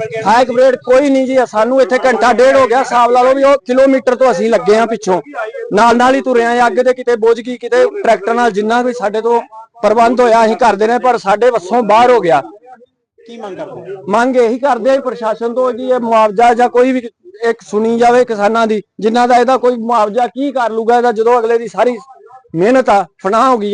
ਬ੍ਰਿਗੇਡ ਕੋਈ ਨਹੀਂ ਜੀ, ਸਾਨੂੰ ਇੱਥੇ ਘੰਟਾ ਡੇਢ ਹੋ ਗਿਆ। ਹਿਸਾਬ ਲਾ ਲਓ ਵੀ ਉਹ ਕਿਲੋਮੀਟਰ ਤੋਂ ਅਸੀਂ ਲੱਗੇ ਆ, ਪਿੱਛੋਂ ਨਾਲ ਹੀ ਤੁਰੇ ਆ। ਅੱਗ ਤੇ ਕਿਤੇ ਬੁਝ ਗਈ, ਕਿਤੇ ਟਰੈਕਟਰ ਨਾਲ ਜਿੰਨਾ ਵੀ ਸਾਡੇ ਤੋਂ ਪ੍ਰਬੰਧ ਹੋਇਆ ਅਸੀਂ ਕਰਦੇ ਨੇ, ਪਰ ਸਾਡੇ ਵੱਸੋਂ ਬਾਹਰ ਹੋ ਗਿਆ। ਕੀ ਮੰਗ ਕਰਦੇ? ਮੰਗ ਇਹੀ ਕਰਦੇ ਆ ਪ੍ਰਸ਼ਾਸਨ ਤੋਂ ਜੀ ਇਹ ਮੁਆਵਜ਼ਾ ਜਾਂ ਕੋਈ ਵੀ ਇੱਕ ਸੁਣੀ ਜਾਵੇ ਕਿਸਾਨਾਂ ਦੀ, ਜਿਨ੍ਹਾਂ ਦਾ ਇਹਦਾ ਕੋਈ ਮੁਆਵਜ਼ਾ ਕੀ ਕਰ ਲੂਗਾ ਇਹਦਾ, ਜਦੋਂ ਅਗਲੇ ਦੀ ਸਾਰੀ ਮਿਹਨਤ ਆ ਫਨਾਹ ਹੋ गई।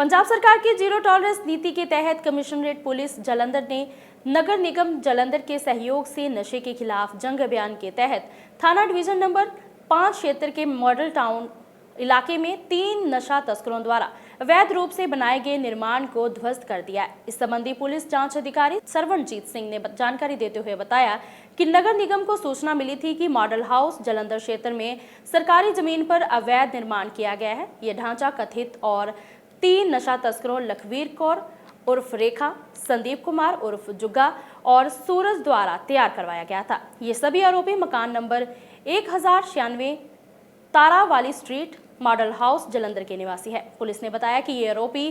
पंजाब सरकार की जीरो टॉलरेंस नीति के तहत कमिश्नरेट पुलिस जालंधर ने नगर निगम जालंधर के सहयोग से नशे के खिलाफ जंग अभियान के तहत थाना डिवीजन नंबर 5 क्षेत्र के मॉडल टाउन इलाके में 3 नशा तस्करों द्वारा अवैध रूप से बनाए गए निर्माण को ध्वस्त कर दिया है। इस संबंधी पुलिस जांच अधिकारी सरवणजीत सिंह ने जानकारी देते हुए बताया कि नगर निगम को सूचना मिली थी कि मॉडल हाउस जालंधर क्षेत्र में सरकारी जमीन पर अवैध निर्माण किया गया है। ये ढांचा कथित और 3 नशा तस्करों लखवीर कौर उर्फ रेखा, संदीप कुमार उर्फ जुग्गा और सूरज द्वारा तैयार करवाया गया था। ये सभी आरोपी मकान नंबर 1096 तारा वाली स्ट्रीट मॉडल हाउस जालंधर के निवासी है। पुलिस ने बताया कि ये आरोपी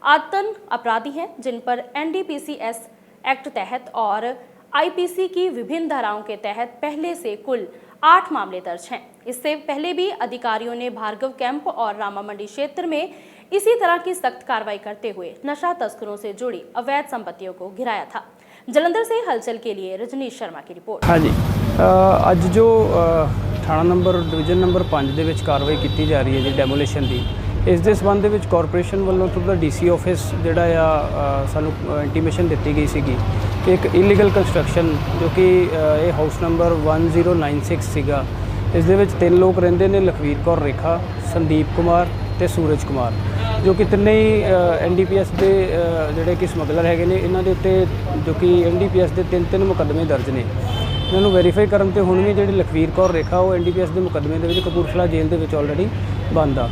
आतंक अपराधी हैं, जिन पर NDPCS एक्ट तहत और IPC की विभिन्न धाराओं के तहत पहले से कुल 8 मामले दर्ज हैं। इससे पहले भी अधिकारियों ने भार्गव कैंप और रामा मंडी क्षेत्र में इसी तरह की सख्त कार्रवाई करते हुए नशा तस्करों से जुड़ी अवैध संपत्तियों को गिराया था। जालंधर से हलचल के लिए रजनीश शर्मा की रिपोर्ट। हाँ जी, ਅੱਜ ਜੋ ਥਾਣਾ ਨੰਬਰ ਡਿਵੀਜ਼ਨ ਨੰਬਰ 5 ਦੇ ਵਿੱਚ ਕਾਰਵਾਈ ਕੀਤੀ ਜਾ ਰਹੀ ਹੈ ਜੀ ਡੈਮੋਲੀਸ਼ਨ ਦੀ, ਇਸ ਦੇ ਸੰਬੰਧ ਦੇ ਵਿੱਚ ਕਾਰਪੋਰੇਸ਼ਨ ਵੱਲੋਂ ਥਰੂ ਦਾ DC ਆਫਿਸ ਜਿਹੜਾ ਆ ਸਾਨੂੰ ਇੰਟੀਮੇਸ਼ਨ ਦਿੱਤੀ ਗਈ ਸੀਗੀ ਕਿ ਇੱਕ ਇਲੀਗਲ ਕੰਸਟਰਕਸ਼ਨ ਜੋ ਕਿ ਇਹ ਹਾਊਸ ਨੰਬਰ 1096 ਸੀਗਾ, ਇਸ ਦੇ ਵਿੱਚ 3 ਲੋਕ ਰਹਿੰਦੇ ਨੇ, ਲਖਵੀਰ ਕੌਰ, ਰੇਖਾ, ਸੰਦੀਪ ਕੁਮਾਰ ਤੇ ਸੂਰਜ ਕੁਮਾਰ, ਜੋ ਕਿ ਤਿੰਨੇ ਹੀ NDPS ਦੇ ਜਿਹੜੇ ਕਿ ਸਮਗਲਰ ਹੈਗੇ ਨੇ। ਇਹਨਾਂ ਦੇ ਉੱਤੇ ਜੋ ਕਿ NDPS ਦੇ 3 ਮੁਕੱਦਮੇ ਦਰਜ ਨੇ। ਇਹਨਾਂ ਨੂੰ ਵੈਰੀਫਾਈ ਕਰਨ ਤੇ ਹੁਣ ਵੀ ਜਿਹੜੀ ਲਖਵੀਰ ਕੌਰ, ਰੇਖਾ ਉਹ NDPS ਦੇ ਮੁਕੱਦਮੇ ਦੇ ਵਿੱਚ ਕਪੂਰਥਲਾ ਜੇਲ੍ਹ ਦੇ ਵਿੱਚ ਆਲਰੇਡੀ ਬੰਦ ਆ।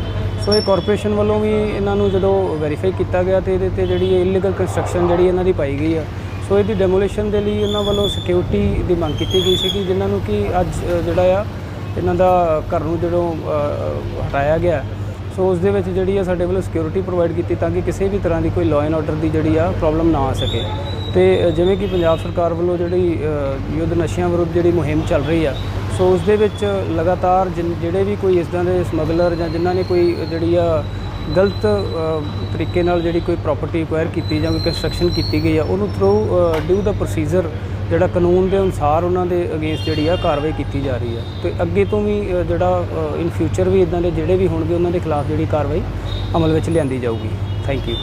ਸੋ ਇਹ ਕਾਰਪੋਰੇਸ਼ਨ ਵੱਲੋਂ ਵੀ ਇਹਨਾਂ ਨੂੰ ਜਦੋਂ ਵੈਰੀਫਾਈ ਕੀਤਾ ਗਿਆ ਤੇ ਇਹਦੇ ਤੇ ਜਿਹੜੀ ਇਲੀਗਲ ਕੰਸਟਰਕਸ਼ਨ ਜਿਹੜੀ ਇਹਨਾਂ ਦੀ ਪਾਈ ਗਈ ਆ, ਸੋ ਇਹਦੀ ਡੈਮੋਲੀਸ਼ਨ ਦੇ ਲਈ ਇਹਨਾਂ ਵੱਲੋਂ ਸਿਕਿਉਰਿਟੀ ਦੀ ਮੰਗ ਕੀਤੀ ਗਈ ਸੀ ਕਿ ਜਿਨ੍ਹਾਂ ਨੂੰ ਕਿ ਅੱਜ ਜਿਹੜਾ ਆ ਇਹਨਾਂ ਦਾ ਘਰ ਨੂੰ ਜਦੋਂ ਹਟਾਇਆ ਗਿਆ, ਸੋ ਉਸ ਦੇ ਵਿੱਚ ਜਿਹੜੀ ਆ ਸਾਡੇ ਵੱਲੋਂ ਸਿਕਿਉਰਿਟੀ ਪ੍ਰੋਵਾਈਡ ਕੀਤੀ ਤਾਂ ਕਿ ਕਿਸੇ ਵੀ ਤਰ੍ਹਾਂ ਦੀ ਕੋਈ ਲਾਅ ਐਂਡ ਆਰਡਰ ਦੀ ਜਿਹੜੀ ਆ ਪ੍ਰੋਬਲਮ ਨਾ ਆ ਸਕੇ। ਤੇ ਜਿਵੇਂ ਕਿ ਪੰਜਾਬ ਸਰਕਾਰ ਵੱਲੋਂ ਜਿਹੜੀ ਯੁੱਧ ਨਸ਼ਿਆਂ ਵਿਰੁੱਧ ਜਿਹੜੀ ਮੁਹਿੰਮ ਚੱਲ ਰਹੀ ਆ, ਸੋ ਉਸ ਦੇ ਵਿੱਚ ਲਗਾਤਾਰ ਜਿਹੜੇ ਵੀ ਕੋਈ ਇੱਦਾਂ ਦੇ ਸਮਗਲਰ ਜਾਂ ਜਿਨ੍ਹਾਂ ਨੇ ਕੋਈ ਜਿਹੜੀ ਆ ਗਲਤ ਤਰੀਕੇ ਨਾਲ ਜਿਹੜੀ ਕੋਈ ਪ੍ਰਾਪਰਟੀ ਐਕਵਾਇਰ ਕੀਤੀ ਜਾਂ ਕੋਈ ਕੰਸਟਰਕਸ਼ਨ ਕੀਤੀ ਗਈ ਆ, ਉਹਨੂੰ ਥਰੂ ਡਿਊ ਦਾ ਪ੍ਰੋਸੀਜਰ ਜਿਹੜਾ ਕਾਨੂੰਨ ਦੇ ਅਨੁਸਾਰ ਉਹਨਾਂ ਦੇ ਅਗੇਂਸਟ ਜਿਹੜੀ ਆ ਕਾਰਵਾਈ ਕੀਤੀ ਜਾ ਰਹੀ ਆ। ਤੇ ਅੱਗੇ ਤੋਂ ਵੀ ਜਿਹੜਾ ਇਨ ਫਿਊਚਰ ਵੀ ਇੱਦਾਂ ਦੇ ਜਿਹੜੇ ਵੀ ਹੋਣਗੇ ਉਹਨਾਂ ਦੇ ਖਿਲਾਫ ਜਿਹੜੀ ਕਾਰਵਾਈ ਅਮਲ ਵਿੱਚ ਲਿਆਂਦੀ ਜਾਊਗੀ। Thank you.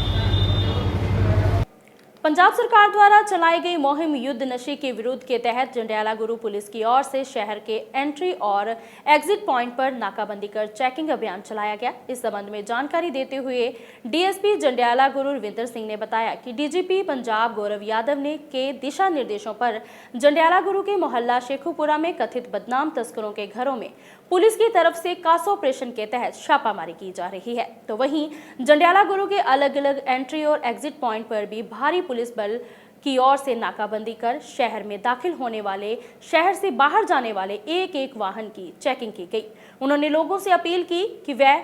पंजाब सरकार द्वारा चलाई गई मुहिम युद्ध नशे के विरुद्ध के तहत जंडियाला गुरु पुलिस की ओर से शहर के एंट्री और एग्जिट पॉइंट पर नाकाबंदी कर चेकिंग अभियान चलाया गया। इस संबंध में जानकारी देते हुए डीएसपी जंडियाला गुरु रविंदर सिंह ने बताया कि डीजीपी पंजाब गौरव यादव ने के दिशा निर्देशों पर जंडियाला गुरु के मोहल्ला शेखुपुरा में कथित बदनाम तस्करों के घरों में पुलिस की तरफ से कासो ऑपरेशन के तहत छापामारी की जा रही है। तो वहीं जंडियाला गुरु के अलग अलग एंट्री और एग्जिट पॉइंट पर भी भारी पुलिस बल की ओर से नाकाबंदी कर शहर में दाखिल होने वाले, शहर से बाहर जाने वाले एक एक वाहन की चेकिंग की गई। उन्होंने लोगों से अपील की कि वह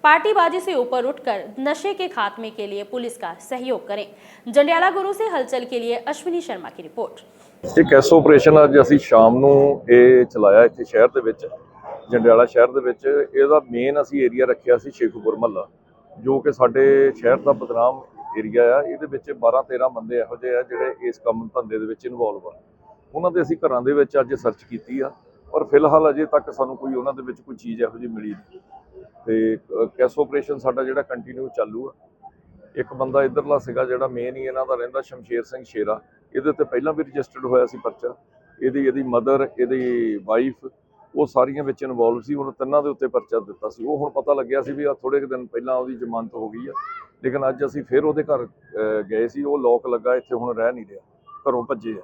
पार्टीबाजी से ऊपर उठकर नशे के खात्मे के लिए पुलिस का सहयोग करें। जंडियाला गुरु से हलचल के लिए अश्विनी शर्मा की रिपोर्ट। ਇਹ ਕੈਸੋ ਆਪਰੇਸ਼ਨ ਅੱਜ ਅਸੀਂ ਸ਼ਾਮ ਨੂੰ ਇਹ ਚਲਾਇਆ ਇੱਥੇ ਸ਼ਹਿਰ ਦੇ ਵਿੱਚ, ਜੰਡਿਆਲਾ ਸ਼ਹਿਰ ਦੇ ਵਿੱਚ। ਇਹਦਾ ਮੇਨ ਅਸੀਂ ਏਰੀਆ ਰੱਖਿਆ ਸੀ ਸ਼ੇਖੂਪੁਰ ਮਹੱਲਾ, ਜੋ ਕਿ ਸਾਡੇ ਸ਼ਹਿਰ ਦਾ ਬਦਨਾਮ ਏਰੀਆ ਆ। ਇਹਦੇ ਵਿੱਚ 12-13 ਬੰਦੇ ਇਹੋ ਜਿਹੇ ਆ ਜਿਹੜੇ ਇਸ ਕੰਮ ਧੰਦੇ ਦੇ ਵਿੱਚ ਇਨਵੋਲਵ ਆ। ਉਹਨਾਂ ਦੇ ਅਸੀਂ ਘਰਾਂ ਦੇ ਵਿੱਚ ਅੱਜ ਸਰਚ ਕੀਤੀ ਆ, ਪਰ ਫਿਲਹਾਲ ਅਜੇ ਤੱਕ ਸਾਨੂੰ ਕੋਈ ਉਹਨਾਂ ਦੇ ਵਿੱਚ ਕੋਈ ਚੀਜ਼ ਇਹੋ ਜਿਹੀ ਮਿਲੀ ਨਹੀਂ। ਤੇ ਕੈਸੋ ਆਪਰੇਸ਼ਨ ਸਾਡਾ ਜਿਹੜਾ ਕੰਟੀਨਿਊ ਚਾਲੂ ਆ। ਇੱਕ ਬੰਦਾ ਇੱਧਰਲਾ ਸੀਗਾ ਜਿਹੜਾ ਮੇਨ ਹੀ ਇਹਨਾਂ ਦਾ ਰਹਿੰਦਾ, ਸ਼ਮਸ਼ੇਰ ਸਿੰਘ ਸ਼ੇਰਾ, ਇਹਦੇ ਤੇ ਪਹਿਲਾਂ ਵੀ ਰਜਿਸਟਰਡ ਹੋਇਆ ਸੀ ਪਰਚਾ। ਇਹਦੀ ਮਦਰ, ਇਹਦੀ ਵਾਈਫ, ਉਹ ਸਾਰੀਆਂ ਵਿੱਚ ਇਨਵੋਲਵ ਸੀ। ਹੁਣ ਤਿੰਨਾਂ ਦੇ ਉੱਤੇ ਪਰਚਾ ਦਿੱਤਾ ਸੀ। ਉਹ ਹੁਣ ਪਤਾ ਲੱਗਿਆ ਸੀ ਵੀ ਆ ਥੋੜ੍ਹੇ ਕੁ ਦਿਨ ਪਹਿਲਾਂ ਉਹਦੀ ਜ਼ਮਾਨਤ ਹੋ ਗਈ ਆ, ਲੇਕਿਨ ਅੱਜ ਅਸੀਂ ਫਿਰ ਉਹਦੇ ਘਰ ਗਏ ਸੀ। ਉਹ ਲੋਕ ਲੱਗਾ, ਇੱਥੇ ਹੁਣ ਰਹਿ ਨਹੀਂ ਰਿਹਾ, ਘਰੋਂ ਭੱਜੇ ਆ।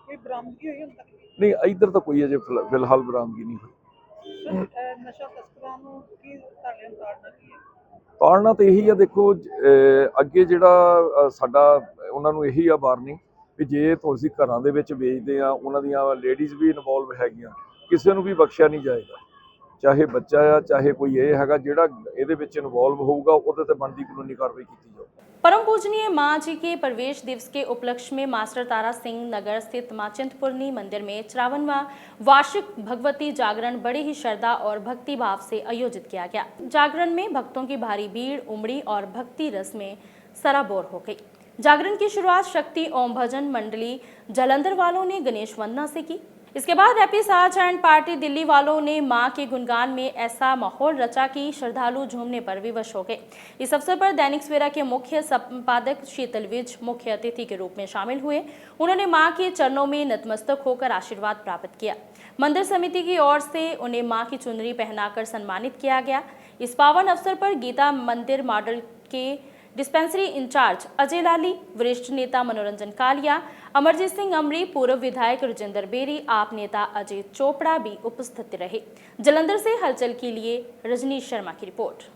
ਕੋਈ ਬਰਾਮਦਗੀ ਹੋਈ ਹੁਣ ਤੱਕ? ਨਹੀਂ, ਇੱਧਰ ਤਾਂ ਕੋਈ ਅਜੇ ਫਿਲਹਾਲ ਬਰਾਮਦਗੀ ਨਹੀਂ ਹੋਈ। ਨਸ਼ਾ ਤਸਕਰਾਂ ਨੂੰ ਕੀ ਤੁਹਾਡੇ ਅਨੁਸਾਰ ਕੀ ਹੈ? ਤਾੜਨਾ ਤਾਂ ਇਹੀ ਆ, ਦੇਖੋ ਅੱਗੇ ਜਿਹੜਾ ਸਾਡਾ ਉਹਨਾਂ ਨੂੰ ਇਹੀ ਆ ਵਾਰਨਿੰਗ ਵੀ ਜੇ ਤੁਸੀਂ ਘਰਾਂ ਦੇ ਵਿੱਚ ਵੇਚਦੇ ਆ, ਉਹਨਾਂ ਦੀਆਂ ਲੇਡੀਜ਼ ਵੀ ਇਨਵੋਲਵ ਹੈਗੀਆਂ, ਕਿਸੇ ਨੂੰ ਵੀ ਬਖਸ਼ਿਆ ਨਹੀਂ ਜਾਏਗਾ। ਚਾਹੇ ਬੱਚਾ ਆ, ਚਾਹੇ ਕੋਈ ਇਹ ਹੈਗਾ, ਜਿਹੜਾ ਇਹਦੇ ਵਿੱਚ इन्वॉल्व होगा ਉਹਦੇ ਤੇ ਬਣਦੀ ਕਾਨੂੰਨੀ कार्रवाई की जाए। परम पूजनीय मां जी के प्रवेश दिवस के उपलक्ष्य में मास्टर तारा सिंह नगर स्थित मां चिंतपूर्णी मंदिर में 53वां वार्षिक भगवती जागरण बड़े ही श्रद्धा और भक्ति भाव से आयोजित किया गया। जागरण में भक्तों की भारी भीड़ उमड़ी और भक्ति रस में सराबोर हो गई। जागरण की शुरुआत शक्ति ओम भजन मंडली जालंधर वालों ने गणेश वंदना से की। इसके बाद रैपी साज एंड पार्टी दिल्ली वालों ने मां के गुणगान में ऐसा माहौल रचा कि श्रद्धालु झूमने पर विवश हो गए। इस अवसर पर दैनिक सवेरा के मुख्य संपादक शीतल विज मुख्य अतिथि के रूप में शामिल हुए। उन्होंने मां के चरणों में नतमस्तक होकर आशीर्वाद प्राप्त किया। मंदिर समिति की ओर से उन्हें मां की चुनरी पहनाकर सम्मानित किया गया। इस पावन अवसर पर गीता मंदिर मॉडल के डिस्पेंसरी इंचार्ज अजय लाली, वरिष्ठ नेता मनोरंजन कालिया, अमरजीत सिंह अमरी, पूर्व विधायक राजेंद्र बेरी, आप नेता अजय चोपड़ा भी उपस्थित रहे। जालंधर से हलचल के लिए रजनीश शर्मा की रिपोर्ट।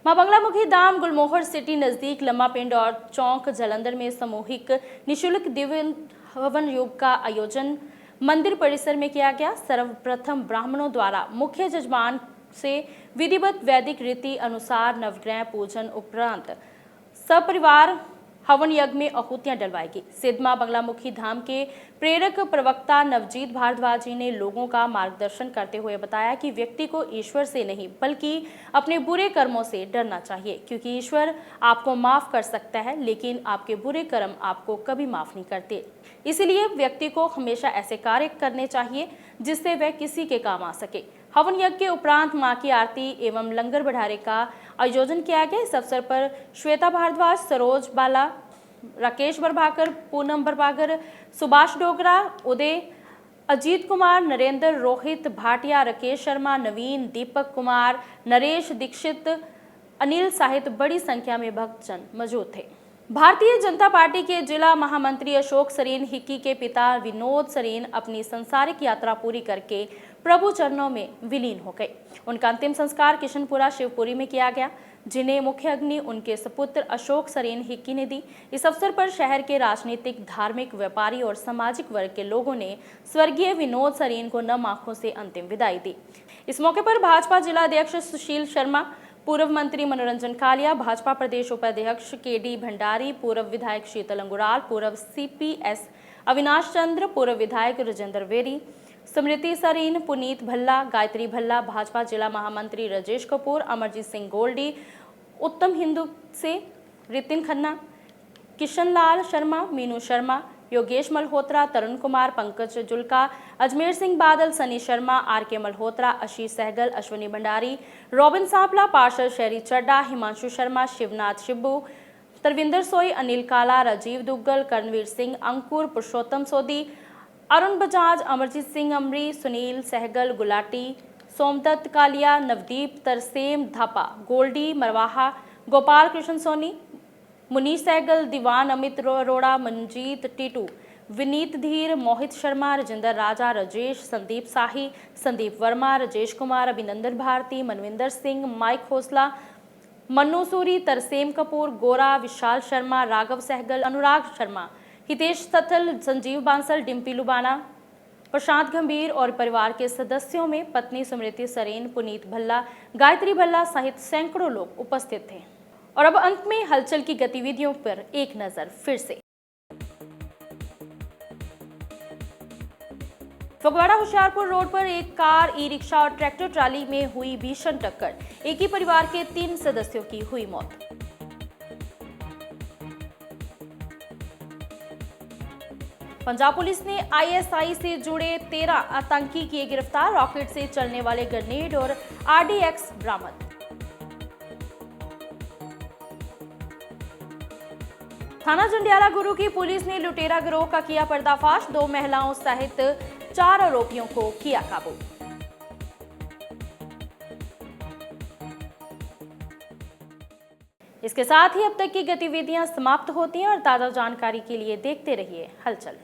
मां बंगलामुखी धाम गुलमोहर सिटी नजदीक लम्मा पिंड और चौक जालंधर में सामूहिक निशुल्क दिव्य हवन योग का आयोजन मंदिर परिसर में किया गया। सर्वप्रथम ब्राह्मणों द्वारा मुख्य जजमान से विधिवत वैदिक रीति अनुसार नवग्रह पूजन उपरांत सपरिवार हवन यज्ञ में आहुतियां डलवाई गई। सिद्ध मां बंगलामुखी धाम के प्रेरक प्रवक्ता नवजीत भारद्वाज जी ने लोगों का मार्गदर्शन करते हुए बताया कि व्यक्ति को ईश्वर से नहीं बल्कि अपने बुरे कर्मों से डरना चाहिए, क्योंकि ईश्वर आपको माफ कर सकता है लेकिन आपके बुरे कर्म आपको कभी माफ नहीं करते। इसलिए व्यक्ति को हमेशा ऐसे कार्य करने चाहिए जिससे वह किसी के काम आ सके। हवन यज्ञ के उपरांत मां की आरती एवं लंगर भंडारे का आयोजन किया गया। इस अवसर पर श्वेता भारद्वाज, सरोज बाला, राकेश प्रभाकर, पूनम प्रभाकर, सुभाष डोगरा, उदय अजीत कुमार, नरेंद्र, रोहित भाटिया, राकेश शर्मा, नवीन, दीपक कुमार, नरेश दीक्षित, अनिल सहित बड़ी संख्या में भक्तजन मौजूद थे। भारतीय जनता पार्टी के जिला महामंत्री अशोक सरीन हिक्की के पिता विनोद सरीन अपनी संसारिक यात्रा पूरी करके प्रभु चरणों में विलीन हो गए। उनका अंतिम संस्कार किशनपुरा शिवपुरी में किया गया, जिन्हें मुख्य अग्नि उनके सपुत्र अशोक सरीन हिक्की ने दी। इस अवसर पर शहर के राजनीतिक, धार्मिक, व्यापारी और सामाजिक वर्ग के लोगों ने स्वर्गीय विनोद सरीन को नम आंखों से अंतिम विदाई दी। इस मौके पर भाजपा जिला अध्यक्ष सुशील शर्मा, पूर्व मंत्री मनोरंजन कालिया, भाजपा प्रदेश उपाध्यक्ष केडी भंडारी, पूर्व विधायक शीतल अंगुराल, पूर्व सीपीएस अविनाश चंद्र, पूर्व विधायक राजेंद्र वेरी, स्मृति सरीन, पुनीत भल्ला, गायत्री भल्ला, भाजपा जिला महामंत्री राजेश कपूर, अमरजीत सिंह गोल्डी, उत्तम हिंदू से रितिन खन्ना, किशन लाल शर्मा, मीनू शर्मा, योगेश मल्होत्रा, तरुण कुमार, पंकज जुल्का, अजमेर सिंह बादल, सनी शर्मा, आर.के. मल्होत्रा, आशीष सहगल, अश्विनी भंडारी, रॉबिन सापला, पार्षद शहरी चड्डा, हिमांशु शर्मा, शिवनाथ शिब्बू, तरविंदर सोई, अनिल काला, राजीव दुग्गल, कर्णवीर सिंह, अंकुर, पुरुषोत्तम सोदी, अरुण बजाज, अमरजीत सिंह अमरी, सुनील सहगल, गुलाटी, सोमदत्त कालिया, नवदीप, तरसेम धापा, गोल्डी मरवाहा, गोपाल कृष्ण सोनी, मुनीश सहगल, दीवान अमित अरोड़ा, मंजीत टीटू, विनीत धीर, मोहित शर्मा, राजेंद्र राजा, राजेश, संदीप साही, संदीप वर्मा, राजेश कुमार, अभिनंदन भारती, मनविंदर सिंह, माइक खोसला, मन्नू सूरी, तरसेम कपूर, गोरा, विशाल शर्मा, राघव सहगल, अनुराग शर्मा, हितेश थथल, संजीव बांसल, डिम्पी लुबाना, प्रशांत गंभीर और परिवार के सदस्यों में पत्नी स्मृति सरीन, पुनीत भल्ला, गायत्री भल्ला सहित सैकड़ों लोग उपस्थित थे। और अब अंत में हलचल की गतिविधियों पर एक नजर फिर से। फगवाड़ा होशियारपुर रोड पर एक कार, ई रिक्शा और ट्रैक्टर ट्राली में हुई भीषण टक्कर, एक ही परिवार के 3 सदस्यों की हुई मौत। पंजाब पुलिस ने आईएसआई से जुड़े 13 आतंकी किए गिरफ्तार, रॉकेट से चलने वाले ग्रेनेड और आरडीएक्स बरामद। थाना जंडियाला गुरु की पुलिस ने लुटेरा गिरोह का किया पर्दाफाश, 2 महिलाओं सहित 4 आरोपियों को किया काबू। इसके साथ ही अब तक की गतिविधियां समाप्त होती हैं और ताजा जानकारी के लिए देखते रहिए हलचल।